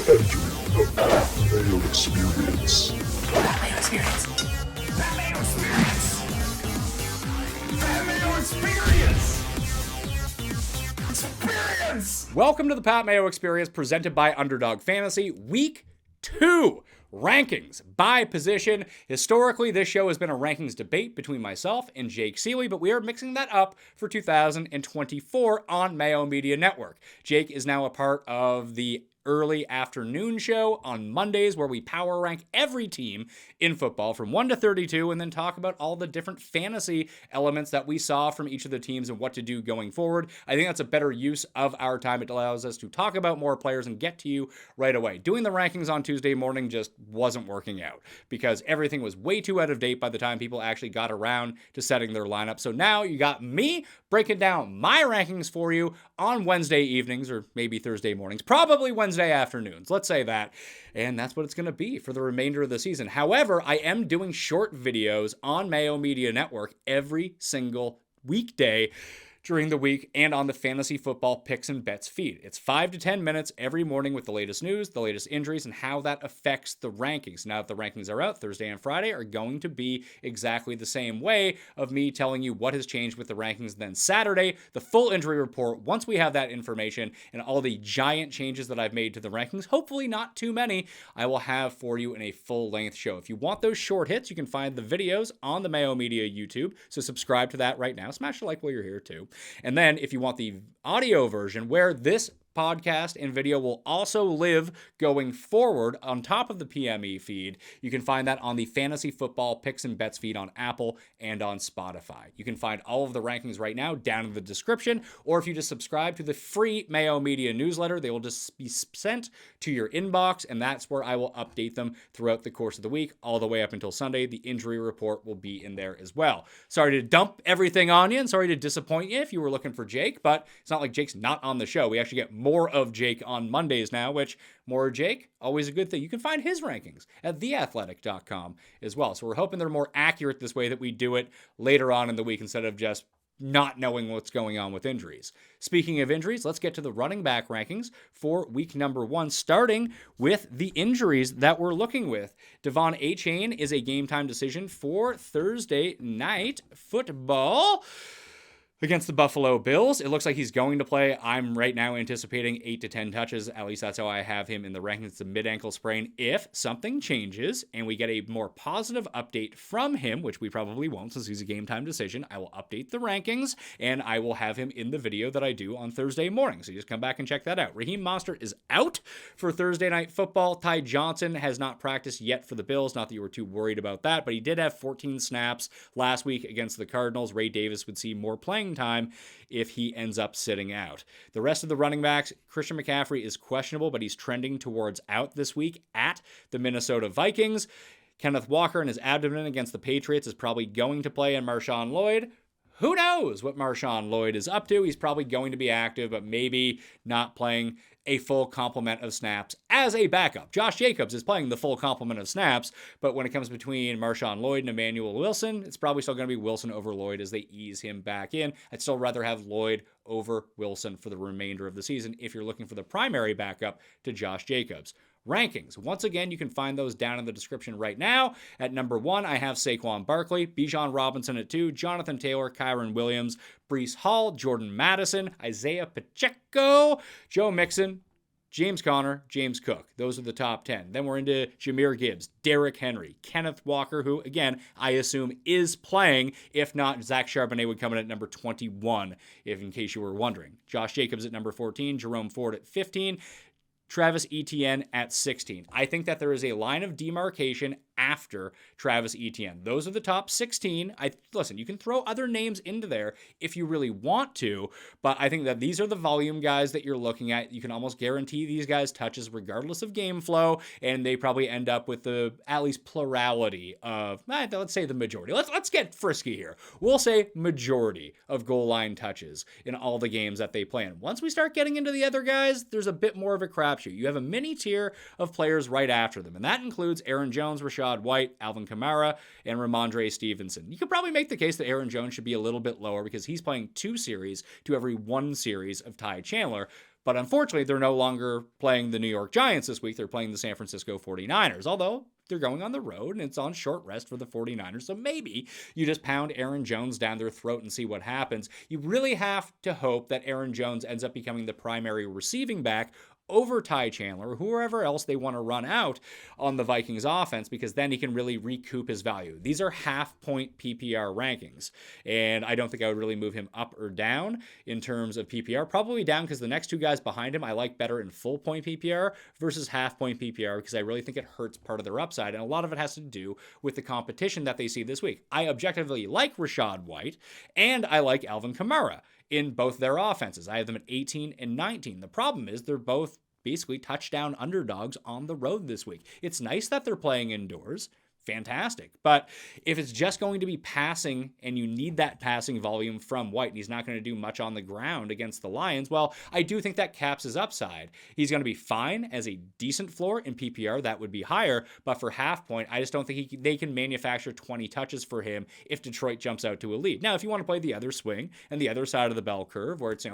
Entering the Mayo Experience. That Mayo Experience. That Mayo Experience. That Mayo Experience. Experience. Welcome to the Pat Mayo Experience presented by Underdog Fantasy, Week 2. Rankings by position. Historically, this show has been a rankings debate between myself and Jake Seeley, but we are mixing that up for 2024 on Mayo Media Network. Jake is now a part of the early afternoon show on Mondays where we power rank every team in football from 1 to 32 and then talk about all the different fantasy elements that we saw from each of the teams and what to do going forward. I think that's a better use of our time. It allows us to talk about more players and get to you right away. Doing the rankings on Tuesday morning just wasn't working out because everything was way too out of date by the time people actually got around to setting their lineup. So now you got me breaking down my rankings for you on Wednesday evenings or maybe Thursday mornings, probably Wednesday afternoons. Let's say that. And that's what it's going to be for the remainder of the season. However, I am doing short videos on Mayo Media Network every single weekday during the week and on the Fantasy Football Picks and Bets feed. It's 5 to 10 minutes every morning with the latest news, the latest injuries, and how that affects the rankings. Now that the rankings are out, Thursday and Friday are going to be exactly the same way of me telling you what has changed with the rankings. Then Saturday, the full injury report, once we have that information and all the giant changes that I've made to the rankings, hopefully not too many, I will have for you in a full-length show. If you want those short hits, you can find the videos on the Mayo Media YouTube, so subscribe to that right now. Smash the like while you're here too. And then if you want the audio version where this podcast and video will also live going forward on top of the PME feed, you can find that on the Fantasy Football Picks and Bets feed on Apple and on Spotify. You can find all of the rankings right now down in the description, or if you just subscribe to the free Mayo Media newsletter, they will just be sent to your inbox, and that's where I will update them throughout the course of the week, all the way up until Sunday. The injury report will be in there as well. Sorry to dump everything on you, and sorry to disappoint you if you were looking for Jake, but it's not like Jake's not on the show. We actually get more of Jake on Mondays now, which more Jake, always a good thing. You can find his rankings at theathletic.com as well. So we're hoping they're more accurate this way, that we do it later on in the week instead of just not knowing what's going on with injuries. Speaking of injuries, let's get to the running back rankings for week number 1, starting with the injuries that we're looking with. Devon Achane is a game time decision for Thursday night football against the Buffalo Bills. It looks like he's going to play. I'm right now anticipating 8 to 10 touches. At least that's how I have him in the rankings. It's a mid-ankle sprain. If something changes and we get a more positive update from him, which we probably won't since he's a game time decision, I will update the rankings and I will have him in the video that I do on Thursday morning. So you just come back and check that out. Raheem Mostert is out for Thursday night football. Ty Johnson has not practiced yet for the Bills. Not that you were too worried about that, but he did have 14 snaps last week against the Cardinals. Ray Davis would see more playing time if he ends up sitting out. The rest of the running backs, Christian McCaffrey is questionable, but he's trending towards out this week at the Minnesota Vikings. Kenneth Walker and his abdomen against the Patriots is probably going to play, and Marshawn Lloyd, who knows what Marshawn Lloyd is up to? He's probably going to be active, but maybe not playing a full complement of snaps as a backup. Josh Jacobs is playing the full complement of snaps, but when it comes between Marshawn Lloyd and Emmanuel Wilson, it's probably still going to be Wilson over Lloyd as they ease him back in. I'd still rather have Lloyd over Wilson for the remainder of the season if you're looking for the primary backup to Josh Jacobs. Rankings. Once again, you can find those down in the description right now. At number 1, I have Saquon Barkley, Bijan Robinson at 2, Jonathan Taylor, Kyron Williams, Breece Hall, Jordan Madison, Isaiah Pacheco, Joe Mixon, James Conner, James Cook. Those are the top 10. Then we're into Jahmyr Gibbs, Derrick Henry, Kenneth Walker, who, again, I assume is playing. If not, Zach Charbonnet would come in at number 21, if in case you were wondering. Josh Jacobs at number 14, Jerome Ford at 15, Travis Etienne at 16. I think that there is a line of demarcation after Travis Etienne. Those are the top 16. Listen, you can throw other names into there if you really want to, but I think that these are the volume guys that you're looking at. You can almost guarantee these guys touches regardless of game flow, and they probably end up with the at least plurality of, let's say the majority. Let's get frisky here. We'll say majority of goal line touches in all the games that they play in. Once we start getting into the other guys, there's a bit more of a crapshoot. You have a mini tier of players right after them, and that includes Aaron Jones, Rashad White, Alvin Kamara, and Ramondre Stevenson. You could probably make the case that Aaron Jones should be a little bit lower because he's playing 2 series to every 1 series of Ty Chandler. But unfortunately, they're no longer playing the New York Giants this week. They're playing the San Francisco 49ers, although they're going on the road and it's on short rest for the 49ers. So maybe you just pound Aaron Jones down their throat and see what happens. You really have to hope that Aaron Jones ends up becoming the primary receiving back over Ty Chandler or whoever else they want to run out on the Vikings offense, because then he can really recoup his value. These are half-point PPR rankings, and I don't think I would really move him up or down in terms of PPR. Probably down because the next two guys behind him I like better in full-point PPR versus half-point PPR, because I really think it hurts part of their upside, and a lot of it has to do with the competition that they see this week. I objectively like Rachaad White, and I like Alvin Kamara in both their offenses. I have them at 18 and 19. The problem is they're both basically touchdown underdogs on the road this week. It's nice that they're playing indoors. Fantastic. But if it's just going to be passing and you need that passing volume from White and he's not going to do much on the ground against the Lions, well, I do think that caps his upside. He's going to be fine as a decent floor in PPR. That would be higher. But for half point, I just don't think they can manufacture 20 touches for him if Detroit jumps out to a lead. Now, if you want to play the other swing and the other side of the bell curve where it's,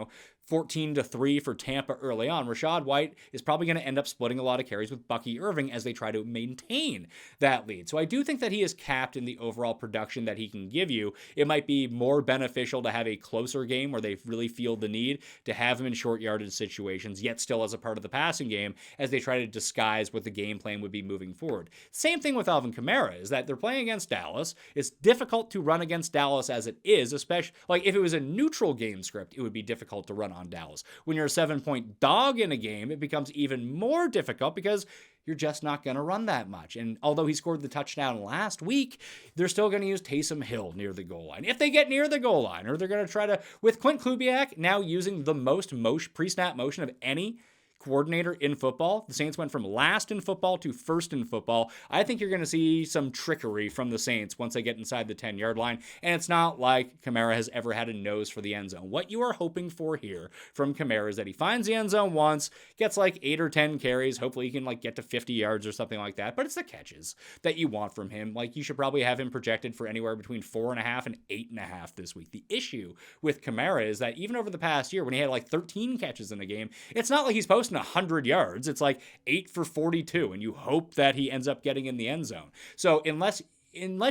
14-3 for Tampa early on, Rachaad White is probably going to end up splitting a lot of carries with Bucky Irving as they try to maintain that lead. So I do think that he is capped in the overall production that he can give you. It might be more beneficial to have a closer game where they really feel the need to have him in short yardage situations, yet still as a part of the passing game as they try to disguise what the game plan would be moving forward. Same thing with Alvin Kamara is that they're playing against Dallas. It's difficult to run against Dallas as it is, especially like if it was a neutral game script, it would be difficult to run on Dallas. When you're a 7-point dog in a game, it becomes even more difficult because you're just not going to run that much. And although he scored the touchdown last week, they're still going to use Taysom Hill near the goal line. If they get near the goal line, or they're going to try to, with Clint Kubiak now using the most pre-snap motion of any coordinator in football. The Saints went from last in football to first in football. I think you're going to see some trickery from the Saints once they get inside the 10-yard line. And it's not like Kamara has ever had a nose for the end zone. What you are hoping for here from Kamara is that he finds the end zone once, gets like 8 or 10 carries. Hopefully he can get to 50 yards or something like that. But it's the catches that you want from him. You should probably have him projected for anywhere between 4.5 and 8.5 this week. The issue with Kamara is that even over the past year when he had 13 catches in a game, it's not like he's posting 100 yards. It's 8 for 42, and you hope that he ends up getting in the end zone. So unless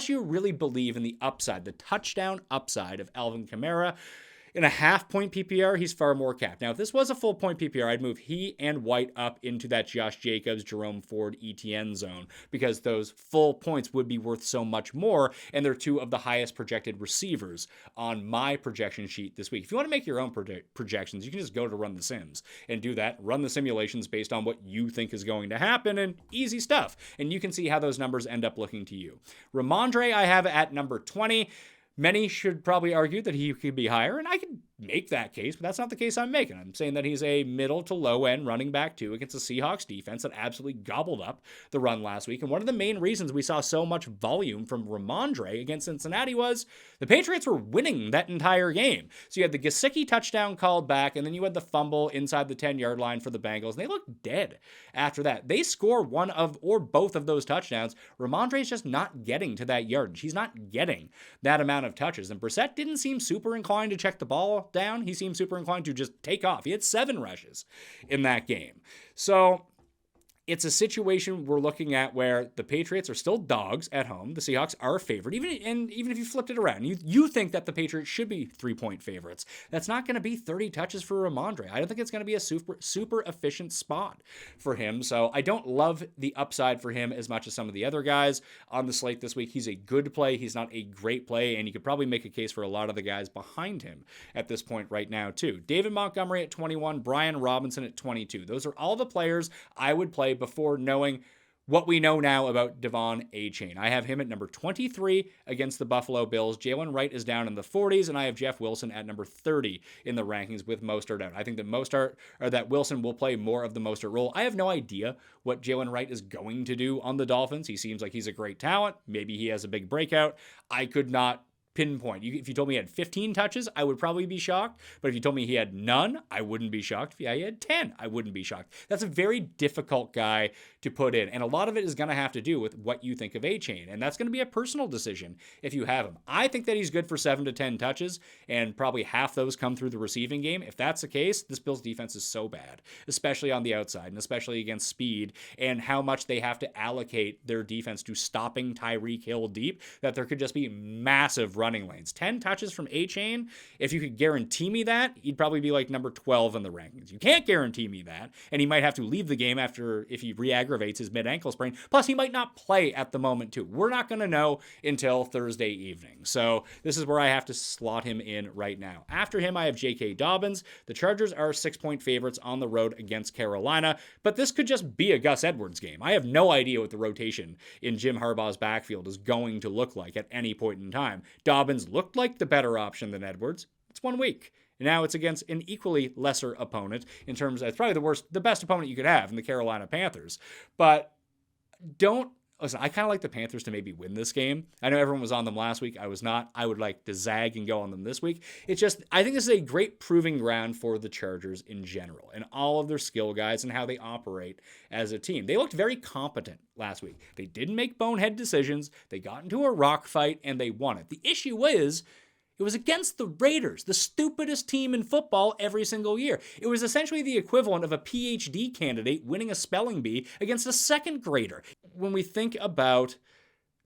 you really believe in the upside, the touchdown upside of Alvin Kamara, in a half-point PPR, he's far more capped. Now, if this was a full-point PPR, I'd move he and White up into that Josh Jacobs, Jerome Ford, ETN zone because those full points would be worth so much more, and they're two of the highest projected receivers on my projection sheet this week. If you want to make your own projections, you can just go to Run the Sims and do that. Run the simulations based on what you think is going to happen, and easy stuff. And you can see how those numbers end up looking to you. Ramondre, I have at number 20. Many should probably argue that he could be higher, and I could make that case, but that's not the case I'm making. I'm saying that he's a middle to low end running back too against the Seahawks defense that absolutely gobbled up the run last week. And one of the main reasons we saw so much volume from Ramondre against Cincinnati was the Patriots were winning that entire game. So you had the Gesicki touchdown called back, and then you had the fumble inside the 10-yard line for the Bengals, and they looked dead after that. They score one of or both of those touchdowns. Ramondre's just not getting to that yardage. He's not getting that amount of touches. And Brissett didn't seem super inclined to check the ball down. He seemed super inclined to just take off. He had 7 rushes in that game. So it's a situation we're looking at where the Patriots are still dogs at home. The Seahawks are a favorite. Even if you flipped it around, you think that the Patriots should be 3-point favorites. That's not going to be 30 touches for Ramondre. I don't think it's going to be a super efficient spot for him. So I don't love the upside for him as much as some of the other guys on the slate this week. He's a good play. He's not a great play. And you could probably make a case for a lot of the guys behind him at this point right now too. David Montgomery at 21, Brian Robinson at 22. Those are all the players I would play before knowing what we know now about Devon Achane. I have him at number 23 against the Buffalo Bills. Jalen Wright is down in the 40s, and I have Jeff Wilson at number 30 in the rankings with Mostert out. I think that Wilson will play more of the Mostert role. I have no idea what Jalen Wright is going to do on the Dolphins. He seems like he's a great talent. Maybe he has a big breakout. I could not pinpoint. If you told me he had 15 touches, I would probably be shocked. But if you told me he had none, I wouldn't be shocked. If he had 10, I wouldn't be shocked. That's a very difficult guy to put in. And a lot of it is going to have to do with what you think of A-Chain. And that's going to be a personal decision if you have him. I think that he's good for 7 to 10 touches, and probably half those come through the receiving game. If that's the case, this Bills defense is so bad, especially on the outside and especially against speed and how much they have to allocate their defense to stopping Tyreek Hill deep, that there could just be massive running lanes. 10 touches from A-Chain, if you could guarantee me that, he'd probably be like number 12 in the rankings. You can't guarantee me that, and he might have to leave the game after if he re-aggravates his mid-ankle sprain. Plus, he might not play at the moment, too. We're not going to know until Thursday evening. So this is where I have to slot him in right now. After him, I have J.K. Dobbins. The Chargers are 6-point favorites on the road against Carolina, but this could just be a Gus Edwards game. I have no idea what the rotation in Jim Harbaugh's backfield is going to look like at any point in time. Dobbins looked like the better option than Edwards. It's 1 week. Now it's against an equally lesser opponent in terms of, it's probably the best opponent you could have in the Carolina Panthers. But listen, I kind of like the Panthers to maybe win this game. I know everyone was on them last week. I was not. I would like to zag and go on them this week. It's just, I think this is a great proving ground for the Chargers in general and all of their skill guys and how they operate as a team. They looked very competent last week. They didn't make bonehead decisions. They got into a rock fight and they won it. The issue is, it was against the Raiders, the stupidest team in football every single year. It was essentially the equivalent of a PhD candidate winning a spelling bee against a second grader. When we think about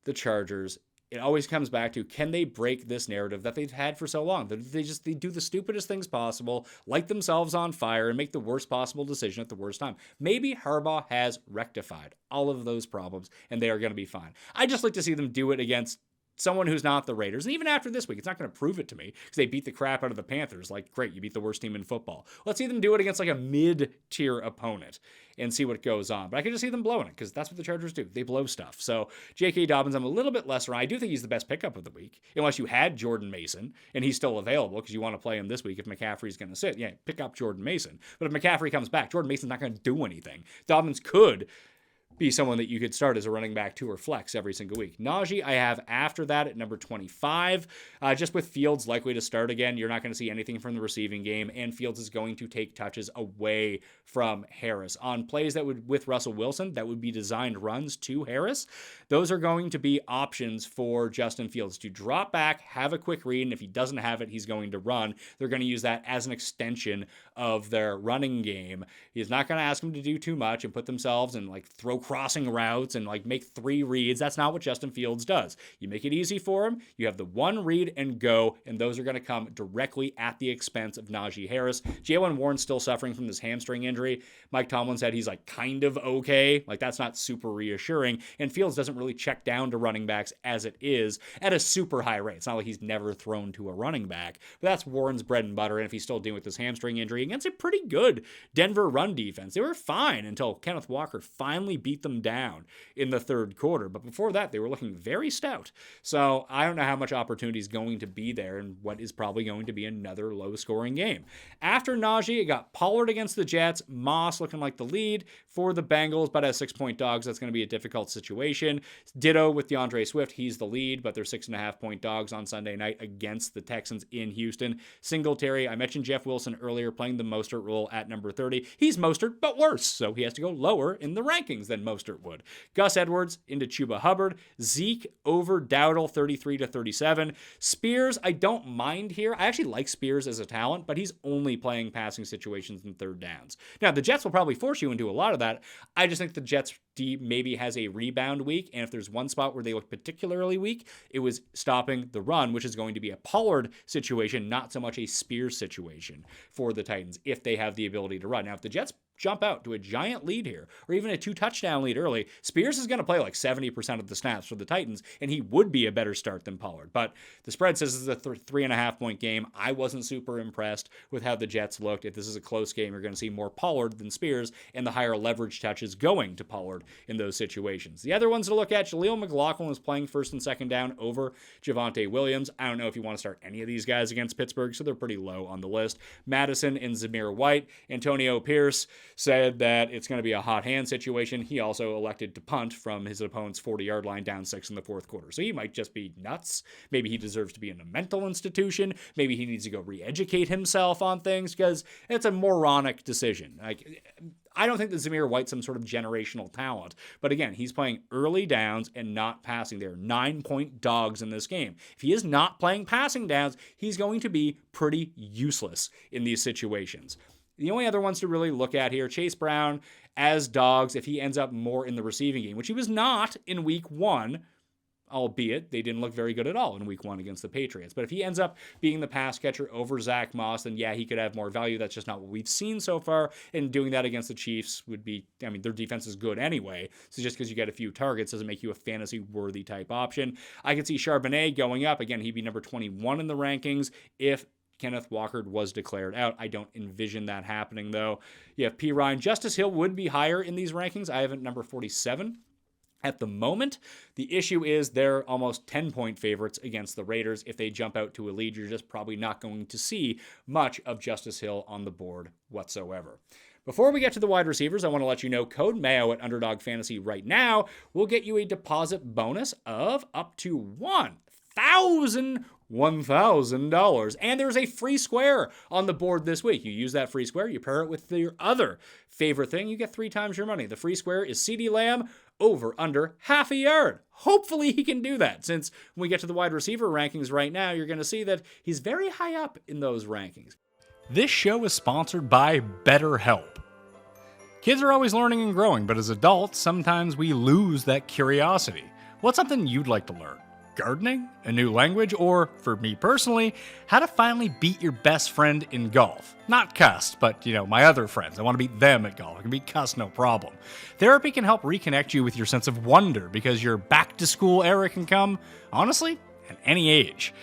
the Chargers, it always comes back to, can they break this narrative that they've had for so long? They do the stupidest things possible, light themselves on fire, and make the worst possible decision at the worst time. Maybe Harbaugh has rectified all of those problems, and they are going to be fine. I just like to see them do it against someone who's not the Raiders. And even after this week, it's not going to prove it to me because they beat the crap out of the Panthers. Like, great, you beat the worst team in football. Let's see them do it against like a mid-tier opponent and see what goes on. But I can just see them blowing it because that's what the Chargers do. They blow stuff. So J.K. Dobbins, I'm a little bit lesser on. I do think he's the best pickup of the week, unless you had Jordan Mason and he's still available because you want to play him this week if McCaffrey's going to sit. Yeah, pick up Jordan Mason. But if McCaffrey comes back, Jordan Mason's not going to do anything. Dobbins could be someone that you could start as a running back 2 or flex every single week. Najee, I have after that at number 25. Just with Fields likely to start again, you're not going to see anything from the receiving game, and Fields is going to take touches away from Harris. On plays that would, with Russell Wilson, that would be designed runs to Harris, those are going to be options for Justin Fields to drop back, have a quick read, and if he doesn't have it, he's going to run. They're going to use that as an extension of their running game. He's not going to ask them to do too much and put themselves and like throw crossing routes and like make 3 reads. That's not what Justin Fields does. You make it easy for him. You have the 1 read and go, and those are going to come directly at the expense of Najee Harris. Jaylen Warren's still suffering from this hamstring injury. Mike Tomlin said he's like kind of okay. Like that's not super reassuring. And Fields doesn't really check down to running backs as it is at a super high rate. It's not like he's never thrown to a running back, but that's Warren's bread and butter. And if he's still dealing with this hamstring injury against a pretty good Denver run defense, they were fine until Kenneth Walker finally beat them down in the third quarter. But before that, they were looking very stout. So I don't know how much opportunity is going to be there in what is probably going to be another low-scoring game. After Najee, it got Pollard against the Jets. Moss looking like the lead for the Bengals, but as 6-point dogs, that's going to be a difficult situation. Ditto with DeAndre Swift. He's the lead, but they're 6.5-point dogs on Sunday night against the Texans in Houston. Singletary, I mentioned Jeff Wilson earlier playing the Mostert role at number 30. He's Mostert, but worse, so he has to go lower in the rankings than Mostert would. Gus Edwards into Chuba Hubbard. Zeke over Dowdle, 33-37. Spears, I don't mind here. I actually like Spears as a talent, but he's only playing passing situations in third downs. Now, the Jets will probably force you into a lot of that. I just think the Jets D maybe has a rebound week, and if there's one spot where they look particularly weak, it was stopping the run, which is going to be a Pollard situation, not so much a Spears situation for the Titans if they have the ability to run. Now, if the Jets jump out to a giant lead here, or even a 2-touchdown lead early, Spears is going to play like 70% of the snaps for the Titans, and he would be a better start than Pollard. But the spread says this is a 3.5-point game. I wasn't super impressed with how the Jets looked. If this is a close game, you're going to see more Pollard than Spears, and the higher leverage touches going to Pollard in those situations. The other ones to look at, Jaleel McLaughlin is playing first and second down over Javonte Williams. I don't know if you want to start any of these guys against Pittsburgh, so they're pretty low on the list. Madison and Zamir White. Antonio Pierce, said that it's going to be a hot hand situation. He also elected to punt from his opponent's 40-yard line down 6 in the fourth quarter. So he might just be nuts. Maybe he deserves to be in a mental institution. Maybe he needs to go re-educate himself on things, because it's a moronic decision. I don't think that Zamir White's some sort of generational talent. But again, he's playing early downs and not passing. They're 9-point dogs in this game. If he is not playing passing downs, he's going to be pretty useless in these situations. The only other ones to really look at here, Chase Brown as dogs, if he ends up more in the receiving game, which he was not in week 1, albeit they didn't look very good at all in week 1 against the Patriots. But if he ends up being the pass catcher over Zach Moss, then yeah, he could have more value. That's just not what we've seen so far. And doing that against the Chiefs would be, I mean, their defense is good anyway. So just because you get a few targets doesn't make you a fantasy-worthy type option. I could see Charbonnet going up. Again, he'd be number 21 in the rankings if Kenneth Walker was declared out. I don't envision that happening, though. You have P. Ryan. Justice Hill would be higher in these rankings. I have it number 47. At the moment, the issue is they're almost 10-point favorites against the Raiders. If they jump out to a lead, you're just probably not going to see much of Justice Hill on the board whatsoever. Before we get to the wide receivers, I want to let you know code Mayo at Underdog Fantasy right now will get you a deposit bonus of up to $1,000. And there's a free square on the board this week. You use that free square, you pair it with your other favorite thing, you get 3 times your money. The free square is CeeDee Lamb over under half a yard. Hopefully he can do that, since when we get to the wide receiver rankings right now, you're going to see that he's very high up in those rankings. This show is sponsored by BetterHelp. Kids are always learning and growing, but as adults, sometimes we lose that curiosity. What's something you'd like to learn? Gardening? A new language? Or, for me personally, how to finally beat your best friend in golf. Not Cuss, but, my other friends. I want to beat them at golf. I can beat Cuss, no problem. Therapy can help reconnect you with your sense of wonder, because your back-to-school era can come, honestly, at any age.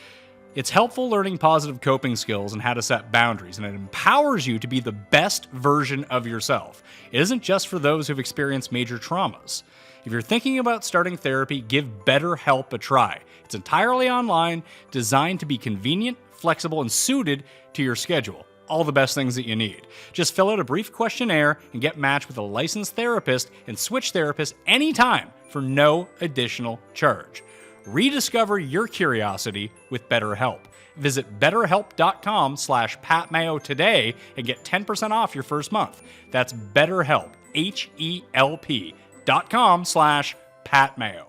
It's helpful learning positive coping skills and how to set boundaries, and it empowers you to be the best version of yourself. It isn't just for those who've experienced major traumas. If you're thinking about starting therapy, give BetterHelp a try. It's entirely online, designed to be convenient, flexible, and suited to your schedule. All the best things that you need. Just fill out a brief questionnaire and get matched with a licensed therapist, and switch therapists anytime for no additional charge. Rediscover your curiosity with BetterHelp. Visit betterhelp.com/PatMayo today and get 10% off your first month. That's BetterHelp, HELP.com/PatMayo.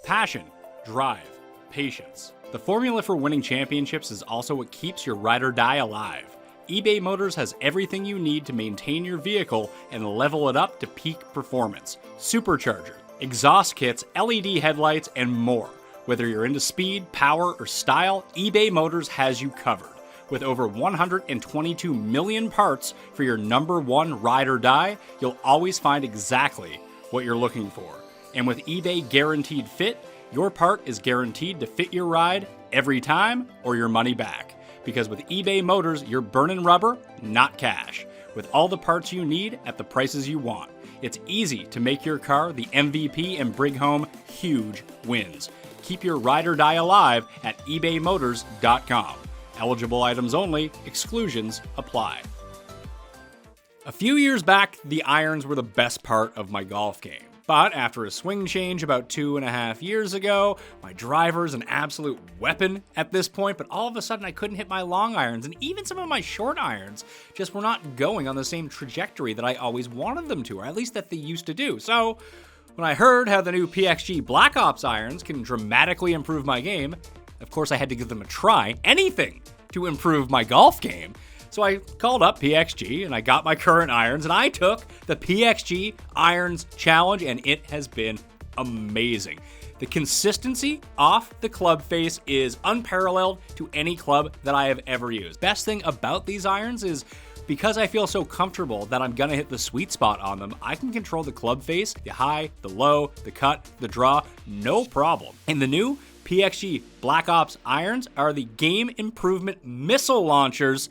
Passion, drive, patience. The formula for winning championships is also what keeps your ride or die alive. eBay Motors has everything you need to maintain your vehicle and level it up to peak performance. Superchargers, exhaust kits, LED headlights, and more. Whether you're into speed, power, or style, eBay Motors has you covered. With over 122 million parts for your number one ride or die, you'll always find exactly what you're looking for. And with eBay Guaranteed Fit, your part is guaranteed to fit your ride every time, or your money back. Because with eBay Motors, you're burning rubber, not cash. With all the parts you need at the prices you want. It's easy to make your car the MVP and bring home huge wins. Keep your ride or die alive at ebaymotors.com. Eligible items only, exclusions apply. A few years back, the irons were the best part of my golf game. But after a swing change about 2.5 years ago, my driver's an absolute weapon at this point, but all of a sudden I couldn't hit my long irons, and even some of my short irons just were not going on the same trajectory that I always wanted them to, or at least that they used to do. So when I heard how the new PXG Black Ops irons can dramatically improve my game, of course I had to give them a try, anything to improve my golf game. So I called up PXG and I got my current irons, and I took the PXG Irons Challenge, and it has been amazing. The consistency off the club face is unparalleled to any club that I have ever used. Best thing about these irons is because I feel so comfortable that I'm gonna hit the sweet spot on them, I can control the club face, the high, the low, the cut, the draw, no problem. And the new PXG Black Ops irons are the game improvement missile launchers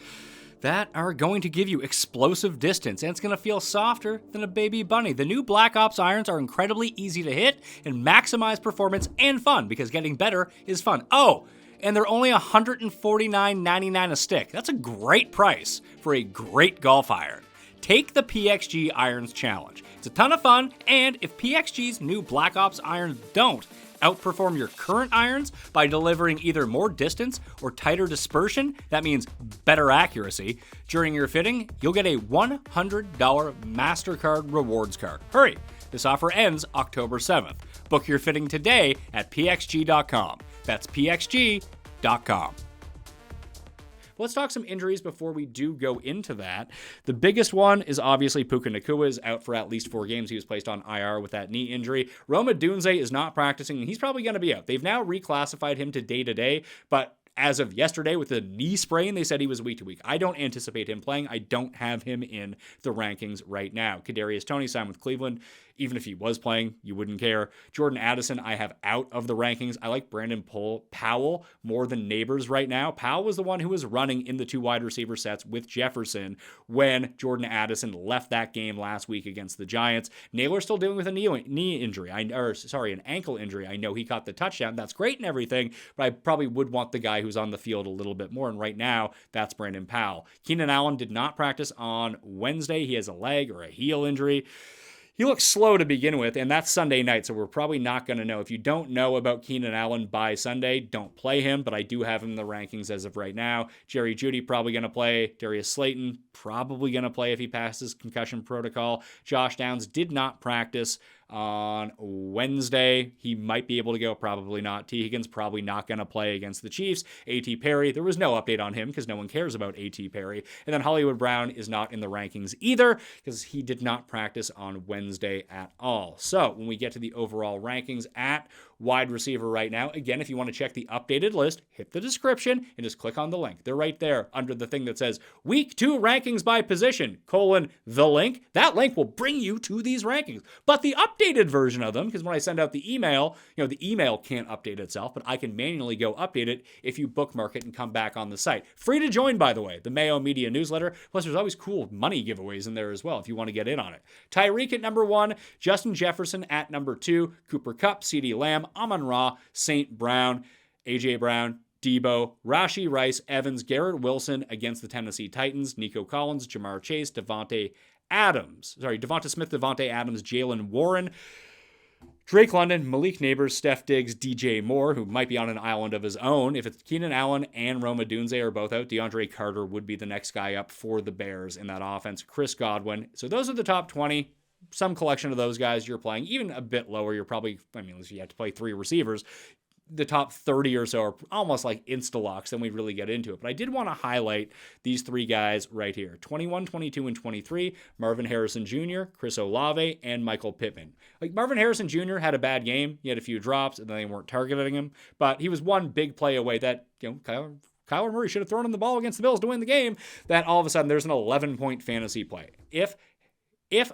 that are going to give you explosive distance, and it's going to feel softer than a baby bunny. The new Black Ops irons are incredibly easy to hit and maximize performance and fun, because getting better is fun. Oh, and they're only $149.99 a stick. That's a great price for a great golf iron. Take the PXG Irons Challenge. It's a ton of fun, and if PXG's new Black Ops irons don't outperform your current irons by delivering either more distance or tighter dispersion, that means better accuracy, during your fitting, you'll get a $100 MasterCard rewards card. Hurry! This offer ends October 7th. Book your fitting today at pxg.com. That's pxg.com. Let's talk some injuries before we do go into that. The biggest one is obviously Puka Nacua is out for at least 4 games. He was placed on IR with that knee injury. Roma Dunze is not practicing, and he's probably going to be out. They've now reclassified him to day-to-day, but as of yesterday, with the knee sprain, they said he was week to week. I don't anticipate him playing. I don't have him in the rankings right now. Kadarius Toney signed with Cleveland. Even if he was playing, you wouldn't care. Jordan Addison, I have out of the rankings. I like Brandon Powell more than Neighbors right now. Powell was the one who was running in the 2 wide receiver sets with Jefferson when Jordan Addison left that game last week against the Giants. Naylor's still dealing with a knee injury. An ankle injury. I know he caught the touchdown. That's great and everything, but I probably would want the guy who's on the field a little bit more, and right now, that's Brandon Powell. Keenan Allen did not practice on Wednesday. He has a leg or a heel injury. He looks slow to begin with, and that's Sunday night, so we're probably not going to know. If you don't know about Keenan Allen by Sunday, don't play him, but I do have him in the rankings as of right now. Jerry Jeudy probably going to play. Darius Slayton probably going to play if he passes concussion protocol. Josh Downs did not practice on Wednesday. He might be able to go, probably not. T. Higgins probably not going to play against the Chiefs. A.T. Perry, there was no update on him because no one cares about A.T. Perry. And then Hollywood Brown is not in the rankings either because he did not practice on Wednesday at all. So when we get to the overall rankings at wide receiver right now, again, if you want to check the updated list, hit the description and just click on the link. They're right there under the thing that says week 2 rankings by position, the link. That link will bring you to these rankings. But the updated version of them, because when I send out the email, the email can't update itself, but I can manually go update it if you bookmark it and come back on the site. Free to join, by the way, the Mayo Media newsletter. Plus, there's always cool money giveaways in there as well if you want to get in on it. Tyreek at number 1, Justin Jefferson at number 2, Cooper Kupp, CeeDee Lamb, Amon-Ra, St. Brown, A.J. Brown, Debo, Rashee Rice, Evans, Garrett Wilson against the Tennessee Titans, Nico Collins, Jamar Chase, Devonta Smith, Devontae Adams, Jalen Warren, Drake London, Malik Neighbors, Steph Diggs, DJ Moore, who might be on an island of his own. If it's Keenan Allen and Roma Dunze are both out, DeAndre Carter would be the next guy up for the Bears in that offense. Chris Godwin. So those are the top 20. Some collection of those guys you're playing, even a bit lower. You're probably, unless you have to play 3 receivers, the top 30 or so are almost like insta-locks, then we really get into it. But I did want to highlight these 3 guys right here. 21, 22, and 23, Marvin Harrison Jr., Chris Olave, and Michael Pittman. Like Marvin Harrison Jr. had a bad game. He had a few drops, and then they weren't targeting him. But he was one big play away that, Kyler Murray should have thrown him the ball against the Bills to win the game, that all of a sudden there's an 11-point fantasy play. If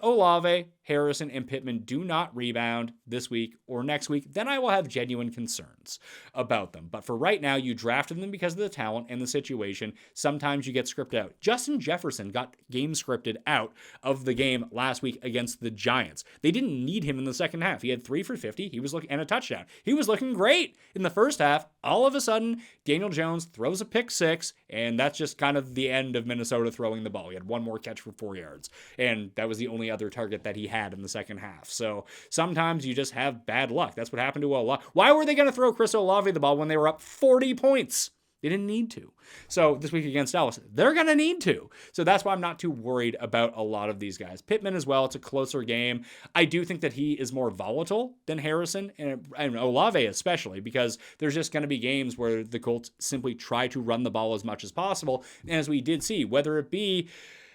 Olave, Harrison, and Pittman do not rebound this week or next week, then I will have genuine concerns about them. But for right now, you drafted them because of the talent and the situation. Sometimes you get scripted out. Justin Jefferson got game scripted out of the game last week against the Giants. They didn't need him in the second half. He had 3 for 50. And a touchdown. He was looking great in the first half. All of a sudden, Daniel Jones throws a pick 6, and that's just kind of the end of Minnesota throwing the ball. He had 1 more catch for 4 yards, and that was the only other target that he had in the second half. So sometimes you just have bad luck. That's what happened to Olave. Why were they going to throw Chris Olave the ball when they were up 40 points? They didn't need to. So this week against Dallas, they're going to need to. So that's why I'm not too worried about a lot of these guys. Pittman as well, it's a closer game. I do think that he is more volatile than Harrison and Olave especially, because there's just going to be games where the Colts simply try to run the ball as much as possible. And as we did see, whether it be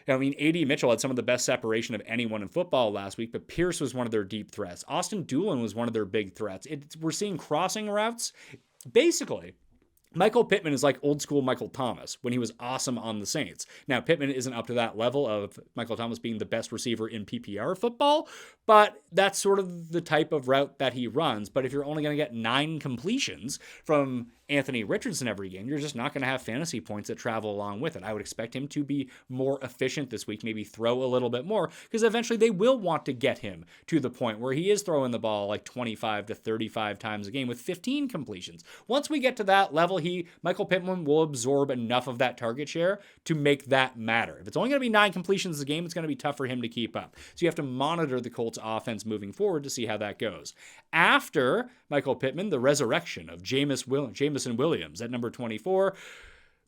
A.D. Mitchell had some of the best separation of anyone in football last week, but Pierce was one of their deep threats. Austin Doolin was one of their big threats. We're seeing crossing routes. Basically, Michael Pittman is like old school Michael Thomas when he was awesome on the Saints. Now, Pittman isn't up to that level of Michael Thomas being the best receiver in PPR football, but that's sort of the type of route that he runs. But if you're only going to get 9 completions from Anthony Richardson every game, you're just not going to have fantasy points that travel along with it. I would expect him to be more efficient this week, maybe throw a little bit more, because eventually they will want to get him to the point where he is throwing the ball like 25 to 35 times a game with 15 completions. Once we get to that level, Michael Pittman will absorb enough of that target share to make that matter. If it's only going to be 9 completions a game, it's going to be tough for him to keep up. So you have to monitor the Colts offense moving forward to see how that goes. After Michael Pittman, the resurrection of Jameson Williams at number 24,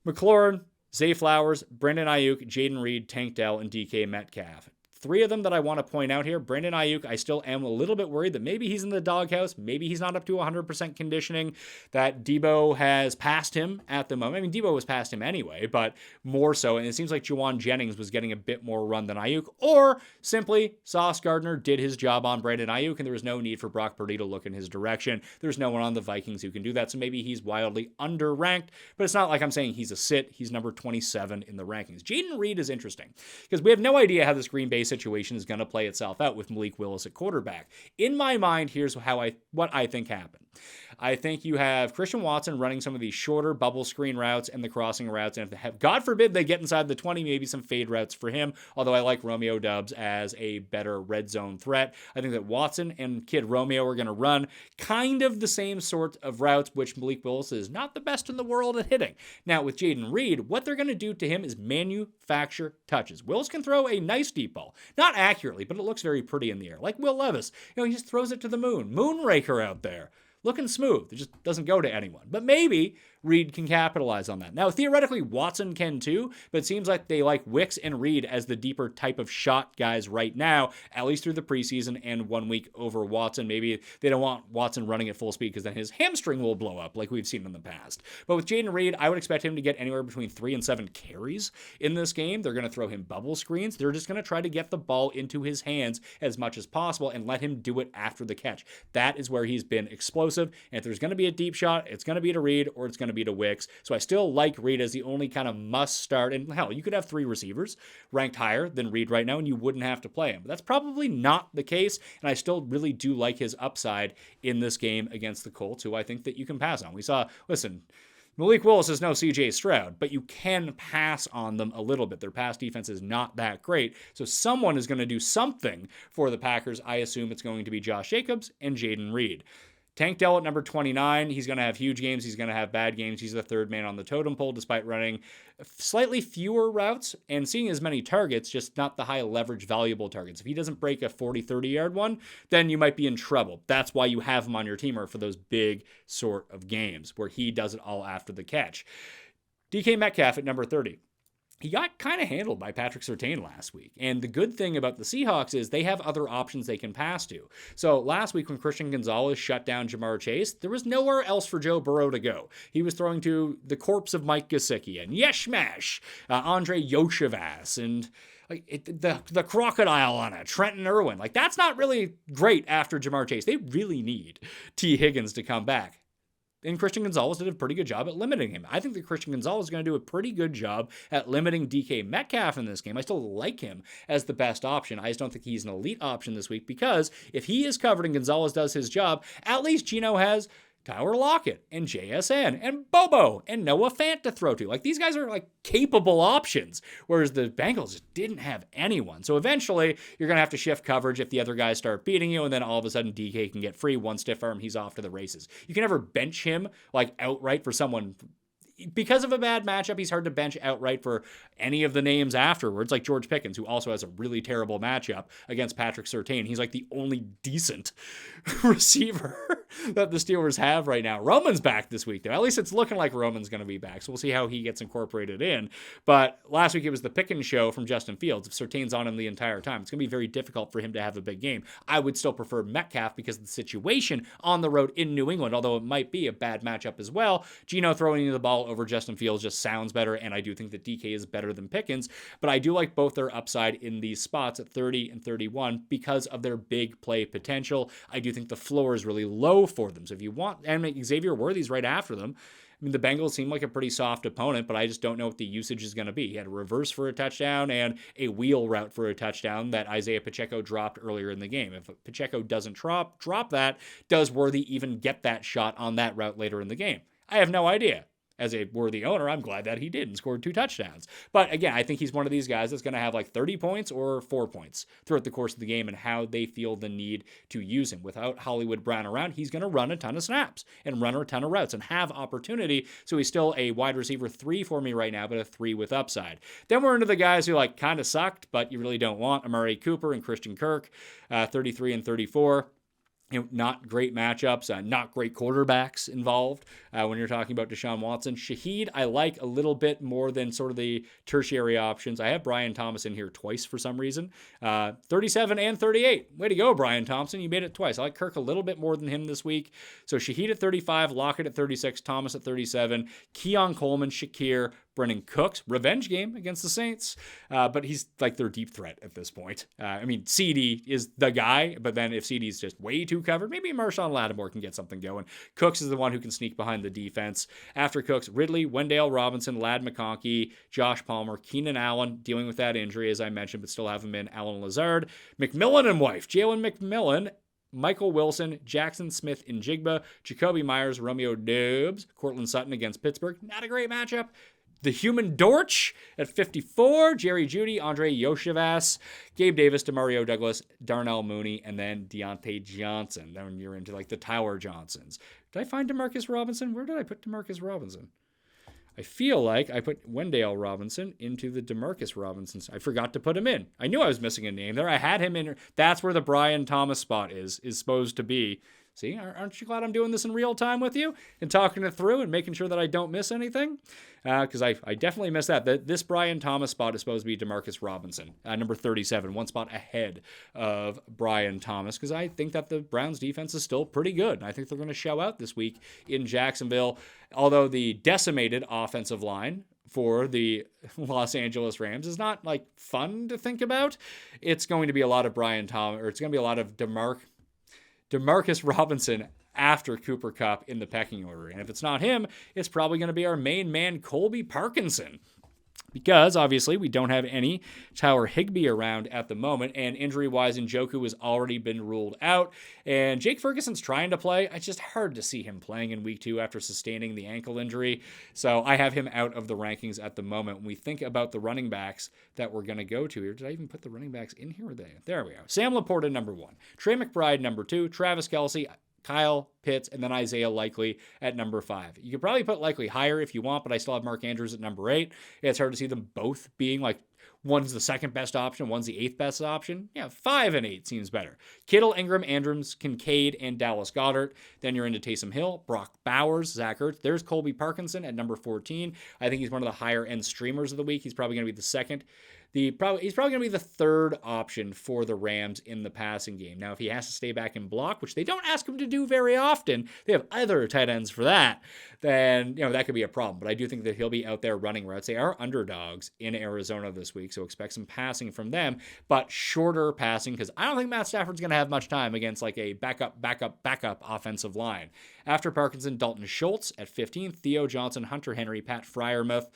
McLaurin, Zay Flowers, Brandon Ayuk, Jaden Reed, Tank Dell, and DK Metcalf. 3 of them that I want to point out here. Brandon Ayuk, I still am a little bit worried that maybe he's in the doghouse. Maybe he's not up to 100% conditioning, that Debo has passed him at the moment. I mean, Debo was past him anyway, but more so. And it seems like Juwan Jennings was getting a bit more run than Ayuk. Or simply, Sauce Gardner did his job on Brandon Ayuk, and there was no need for Brock Purdy to look in his direction. There's no one on the Vikings who can do that. So maybe he's wildly underranked, but it's not like I'm saying he's a sit. He's number 27 in the rankings. Jaden Reed is interesting because we have no idea how this Green Bay situation is going to play itself out with Malik Willis at quarterback. In my mind, here's what I think happened. I think you have Christian Watson running some of these shorter bubble screen routes and the crossing routes, and if they have, God forbid they get inside the 20, maybe some fade routes for him, although I like Romeo Doubs as a better red zone threat. I think that Watson and Kid Romeo are going to run kind of the same sort of routes, which Malik Willis is not the best in the world at hitting. Now, with Jaden Reed, what they're going to do to him is manufacture touches. Willis can throw a nice deep ball. Not accurately, but it looks very pretty in the air. Like Will Levis. He just throws it to the moon. Moonraker out there. Looking smooth. It just doesn't go to anyone. But maybe Reed can capitalize on that. Now, theoretically, Watson can too, but it seems like they like Wicks and Reed as the deeper type of shot guys right now, at least through the preseason and 1 week over Watson. Maybe they don't want Watson running at full speed because then his hamstring will blow up like we've seen in the past. But with Jaden Reed, I would expect him to get anywhere between 3 and 7 carries in this game. They're going to throw him bubble screens. They're just going to try to get the ball into his hands as much as possible and let him do it after the catch. That is where he's been explosive. And if there's going to be a deep shot, it's going to be to Reed or it's going to be to Wicks. So I still like Reed as the only kind of must start. And hell, you could have 3 receivers ranked higher than Reed right now and you wouldn't have to play him. But that's probably not the case. And I still really do like his upside in this game against the Colts, who I think that you can pass on. We saw, listen, Malik Willis is no CJ Stroud, but you can pass on them a little bit. Their pass defense is not that great. So someone is going to do something for the Packers. I assume it's going to be Josh Jacobs and Jaden Reed. Tank Dell at number 29, he's going to have huge games. He's going to have bad games. He's the 3rd man on the totem pole despite running slightly fewer routes and seeing as many targets, just not the high leverage valuable targets. If he doesn't break a 40, 30-yard one, then you might be in trouble. That's why you have him on your team or for those big sort of games where he does it all after the catch. DK Metcalf at number 30. He got kind of handled by Patrick Surtain last week. And the good thing about the Seahawks is they have other options they can pass to. So last week when Christian Gonzalez shut down Jamar Chase, there was nowhere else for Joe Burrow to go. He was throwing to the corpse of Mike Gesicki and Yeshmash, Andre Yoshevas, and the crocodile on it, Trenton Irwin. That's not really great after Jamar Chase. They really need T. Higgins to come back. And Christian Gonzalez did a pretty good job at limiting him. I think that Christian Gonzalez is going to do a pretty good job at limiting DK Metcalf in this game. I still like him as the best option. I just don't think he's an elite option this week because if he is covered and Gonzalez does his job, at least Gino has Tyler Lockett and JSN and Bobo and Noah Fant to throw to. These guys are capable options, whereas the Bengals just didn't have anyone. So eventually you're going to have to shift coverage if the other guys start beating you, and then all of a sudden DK can get free, one stiff arm, he's off to the races. You can never bench him outright for someone. Because of a bad matchup, he's hard to bench outright for any of the names afterwards, like George Pickens, who also has a really terrible matchup against Patrick Surtain. He's the only decent receiver that the Steelers have right now. Roman's back this week, though. At least it's looking like Roman's going to be back, so we'll see how he gets incorporated in. But last week it was the Pickens show from Justin Fields. If Surtain's on him the entire time, it's going to be very difficult for him to have a big game. I would still prefer Metcalf because of the situation on the road in New England, although it might be a bad matchup as well. Gino throwing the ball over Justin Fields just sounds better, and I do think that DK is better than Pickens, but I do like both their upside in these spots at 30 and 31 because of their big play potential. I do think the floor is really low for them, so if you want, and Xavier Worthy's right after them. I mean, the Bengals seem like a pretty soft opponent, but I just don't know what the usage is going to be. He had a reverse for a touchdown and a wheel route for a touchdown that Isaiah Pacheco dropped earlier in the game. If Pacheco doesn't drop that, does Worthy even get that shot on that route later in the game? I have no idea. as a worthy owner, I'm glad that he did and scored 2 touchdowns. But again, I think he's one of these guys that's going to have like 30 points or 4 points throughout the course of the game and how they feel the need to use him. Without Hollywood Brown around, he's going to run a ton of snaps and run a ton of routes and have opportunity. So he's still a wide receiver 3 for me right now, but a 3 with upside. Then we're into the guys who like kind of sucked, but you really don't want. Amari Cooper and Christian Kirk, 33 and 34. Not great matchups, not great quarterbacks involved when you're talking about Deshaun Watson. Shaheed, I like a little bit more than sort of the tertiary options. I have Brian Thomas in here twice for some reason. 37 and 38. Way to go, Brian Thompson. You made it twice. I like Kirk a little bit more than him this week. So Shaheed at 35, Lockett at 36, Thomas at 37, Keon Coleman, Shakir, Brennan Cooks, revenge game against the Saints, but he's like their deep threat at this point. I mean, CD is the guy, but then if CD's just way too covered, maybe Marshawn Lattimore can get something going. Cooks is the one who can sneak behind the defense. After Cooks, Ridley, Wendell Robinson, Ladd McConkey, Josh Palmer, Keenan Allen, dealing with that injury, as I mentioned, but still have him in. Alan Lazard, McMillan and wife, Jalen McMillan, Michael Wilson, Jackson Smith in Jigba, Jacoby Myers, Romeo Doubs, Cortland Sutton against Pittsburgh. Not a great matchup. The Human Dortch at 54, Jerry Jeudy, Andre Yoshivas, Gabe Davis, Demario Douglas, Darnell Mooney, and then Deontay Johnson. Then you're into like the Tower Johnsons. Did I find Demarcus Robinson? Where did I put Demarcus Robinson? I feel like I put Wendell Robinson into the Demarcus Robinsons. I forgot to put him in. I knew I was missing a name there. I had him in. That's where the Brian Thomas spot is supposed to be. See, aren't you glad I'm doing this in real time with you and talking it through and making sure that I don't miss anything? Because I definitely missed that. This Brian Thomas spot is supposed to be Demarcus Robinson, number 37, one spot ahead of Brian Thomas, because I think that the Browns defense is still pretty good. And I think they're going to show out this week in Jacksonville, although the decimated offensive line for the Los Angeles Rams is not like fun to think about. It's going to be a lot of Brian Thomas, or it's going to be a lot of Demarcus Robinson after Cooper Kupp in the pecking order. And if it's not him, it's probably going to be our main man, Colby Parkinson. Because, obviously, we don't have any Tyler Higbee around at the moment, and injury-wise, Njoku has already been ruled out, and Jake Ferguson's trying to play. It's just hard to see him playing in Week 2 after sustaining the ankle injury, so I have him out of the rankings at the moment. When we think about the running backs that we're going to go to here, did I even put the running backs in here? There we go. Sam Laporta, number 1. Trey McBride, number 2. Travis Kelce, Kyle Pitts, and then Isaiah Likely at number 5. You could probably put Likely higher if you want, but I still have Mark Andrews at number 8. It's hard to see them both being like one's the second best option, one's the 8th best option. Yeah, 5 and 8 seems better. Kittle, Ingram, Andrews, Kincaid, and Dallas Goedert. Then you're into Taysom Hill, Brock Bowers, Zach Ertz. There's Colby Parkinson at number 14. I think he's one of the higher end streamers of the week. He's probably going to be the second. He's probably going to be the 3rd option for the Rams in the passing game. Now, if he has to stay back and block, which they don't ask him to do very often, they have other tight ends for that, then, that could be a problem. But I do think that he'll be out there running routes. They are underdogs in Arizona this week, so expect some passing from them, but shorter passing, because I don't think Matt Stafford's going to have much time against like a backup offensive line. After Parkinson, Dalton Schultz at 15, Theo Johnson, Hunter Henry, Pat Freiermuth,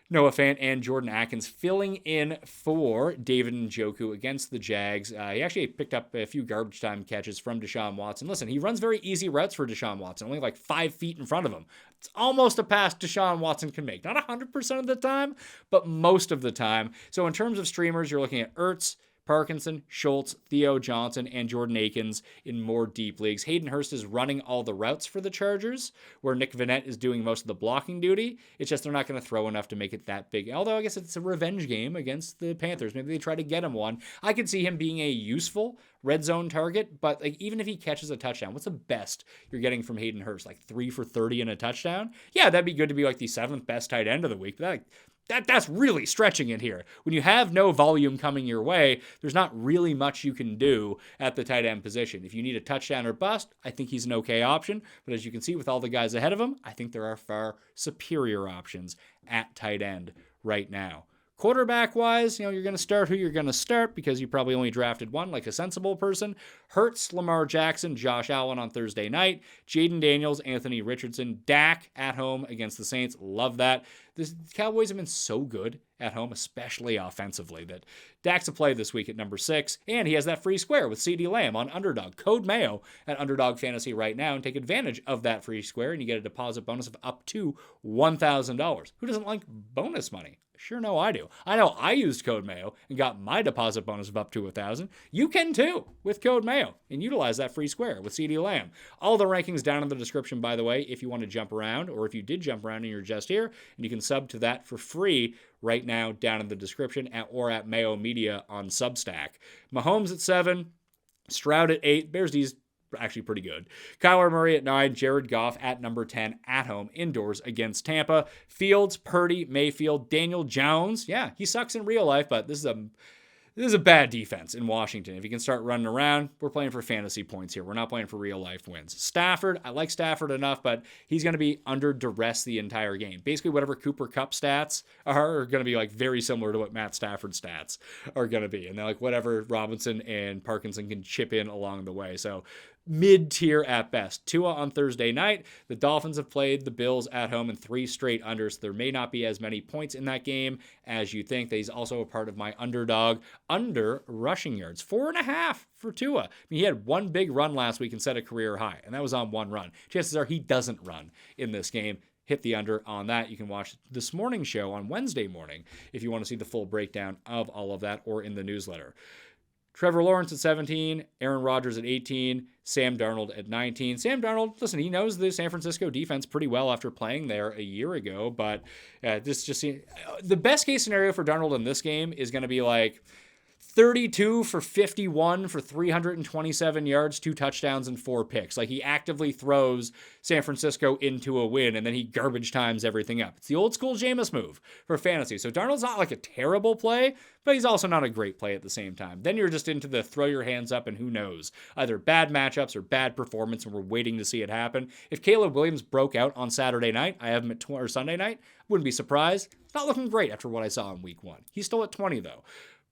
Noah Fant, and Jordan Atkins filling in for David Njoku against the Jags. He actually picked up a few garbage time catches from Deshaun Watson. Listen, he runs very easy routes for Deshaun Watson, only like 5 feet in front of him. It's almost a pass Deshaun Watson can make. Not 100% of the time, but most of the time. So in terms of streamers, you're looking at Ertz, Parkinson, Schultz, Theo Johnson, and Jordan Akins in more deep leagues. Hayden Hurst is running all the routes for the Chargers, where Nick Vannett is doing most of the blocking duty. It's just they're not going to throw enough to make it that big. Although I guess it's a revenge game against the Panthers. Maybe they try to get him one. I could see him being a useful red zone target, but like even if he catches a touchdown, what's the best you're getting from Hayden Hurst? Like 3 for 30 and a touchdown? Yeah, that'd be good to be like the 7th best tight end of the week. But that's really stretching it here. When you have no volume coming your way, there's not really much you can do at the tight end position. If you need a touchdown or bust, I think he's an okay option. But as you can see with all the guys ahead of him, I think there are far superior options at tight end right now. Quarterback-wise, you're going to start who you're going to start because you probably only drafted one, like a sensible person. Hurts, Lamar Jackson, Josh Allen on Thursday night, Jaden Daniels, Anthony Richardson, Dak at home against the Saints. Love that. The Cowboys have been so good at home, especially offensively, that Dak's a play this week at number 6, and he has that free square with CeeDee Lamb on Underdog. Code Mayo at Underdog Fantasy right now and take advantage of that free square, and you get a deposit bonus of up to $1,000. Who doesn't like bonus money? Sure know I do. I know I used Code Mayo and got my deposit bonus of up to $1,000. You can too with Code Mayo and utilize that free square with CeeDee Lamb. All the rankings down in the description, by the way, if you want to jump around, or if you did jump around and you're just here, and you can sub to that for free right now down in the description or at Mayo Media on Substack. Mahomes at 7, Stroud at 8, Bears D's actually pretty good. Kyler Murray at 9, Jared Goff at number 10 at home indoors against Tampa. Fields, Purdy, Mayfield, Daniel Jones. Yeah, he sucks in real life, but this is a bad defense in Washington. If he can start running around, we're playing for fantasy points here. We're not playing for real life wins. Stafford, I like Stafford enough, but he's going to be under duress the entire game. Basically, whatever Cooper Kupp stats are going to be like very similar to what Matt Stafford's stats are going to be. And they're like whatever Robinson and Parkinson can chip in along the way. So mid-tier at best. Tua on Thursday night. The Dolphins have played the Bills at home in 3 straight unders. So there may not be as many points in that game as you think. He's also a part of my underdog under rushing yards. 4.5 for Tua. I mean, he had one big run last week and set a career high, and that was on one run. Chances are he doesn't run in this game. Hit the under on that. You can watch this morning's show on Wednesday morning if you want to see the full breakdown of all of that, or in the newsletter. Trevor Lawrence at 17, Aaron Rodgers at 18, Sam Darnold at 19. Sam Darnold, listen, he knows the San Francisco defense pretty well after playing there a year ago, but this just seems, the best case scenario for Darnold in this game is going to be like 32 for 51 for 327 yards, 2 touchdowns, and 4 picks. Like, he actively throws San Francisco into a win, and then he garbage times everything up. It's the old school Jameis move for fantasy. So Darnold's not like a terrible play, but he's also not a great play at the same time. Then you're just into the throw your hands up and who knows. Either bad matchups or bad performance, and we're waiting to see it happen. If Caleb Williams broke out on Saturday night, I have him at or Sunday night, wouldn't be surprised. It's not looking great after what I saw in week 1. He's still at 20, though.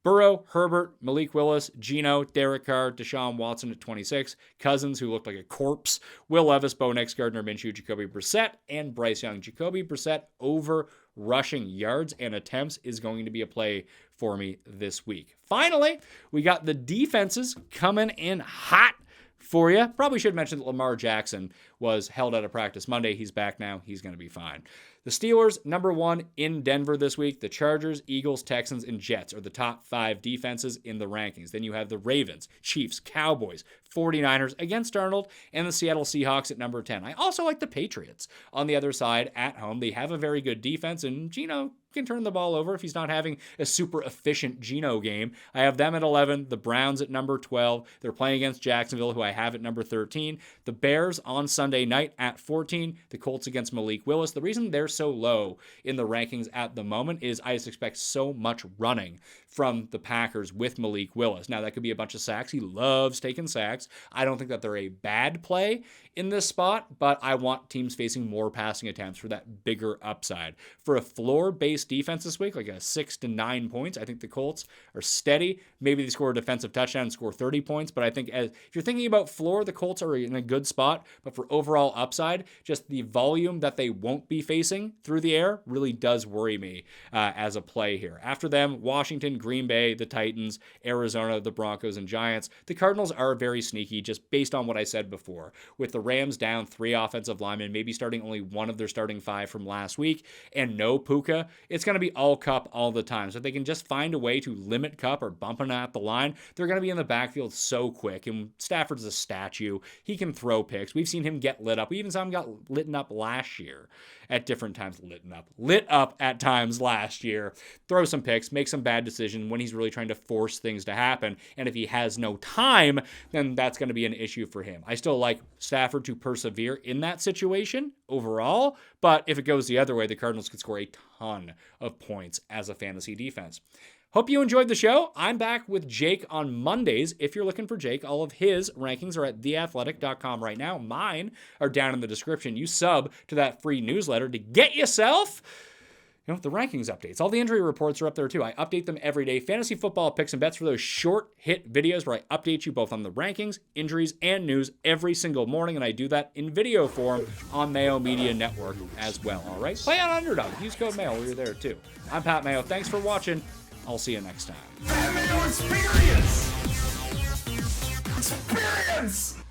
Burrow, Herbert, Malik Willis, Geno, Derek Carr, Deshaun Watson at 26, Cousins, who looked like a corpse, Will Levis, Bo Nix, Gardner Minshew, Jacoby Brissett, and Bryce Young. Jacoby Brissett over rushing yards and attempts is going to be a play for me this week. Finally, we got the defenses coming in hot for you. Probably should mention that Lamar Jackson was held out of practice Monday. He's back now. He's going to be fine. The Steelers, number 1 in Denver this week. The Chargers, Eagles, Texans, and Jets are the top 5 defenses in the rankings. Then you have the Ravens, Chiefs, Cowboys, 49ers against Darnold, and the Seattle Seahawks at number 10. I also like the Patriots on the other side at home. They have a very good defense, and Geno can turn the ball over if he's not having a super efficient Geno game. I have them at 11, the Browns at number 12. They're playing against Jacksonville, who I have at number 13. The Bears on Sunday night at 14. The Colts against Malik Willis. The reason they're so low in the rankings at the moment is I just expect so much running from the Packers with Malik Willis. Now, that could be a bunch of sacks. He loves taking sacks. I don't think that they're a bad play in this spot, but I want teams facing more passing attempts for that bigger upside. For a floor-based defense this week, like a 6 to 9 points, I think the Colts are steady. Maybe they score a defensive touchdown and score 30 points, but I think if you're thinking about floor, the Colts are in a good spot, but for overall upside, just the volume that they won't be facing through the air really does worry me as a play here. After them, Washington, Green Bay, the Titans, Arizona, the Broncos, and Giants. The Cardinals are very sneaky, just based on what I said before. With the Rams down 3 offensive linemen, maybe starting only one of their starting 5 from last week, and no Puka, it's going to be all Kupp all the time. So if they can just find a way to limit Kupp or bump him at the line, they're going to be in the backfield so quick. And Stafford's a statue. He can throw picks. We've seen him get lit up. We even saw him got lit up last year at different times. Lit up at times last year. Throw some picks, make some bad decisions when he's really trying to force things to happen. And if he has no time, then that's going to be an issue for him. I still like Stafford to persevere in that situation overall, but if it goes the other way, the Cardinals could score a ton of points as a fantasy defense. Hope you enjoyed the show. I'm back with Jake on Mondays. If you're looking for Jake, all of his rankings are at theathletic.com right now. Mine are down in the description. You sub to that free newsletter to get yourself the rankings updates. All the injury reports are up there too. I update them every day. Fantasy football picks and bets for those short hit videos where I update you both on the rankings, injuries, and news every single morning. And I do that in video form on Mayo Media Network as well. All right. Play on Underdog. Use code Mayo while you're there too. I'm Pat Mayo. Thanks for watching. I'll see you next time. Mayo Experience! Experience!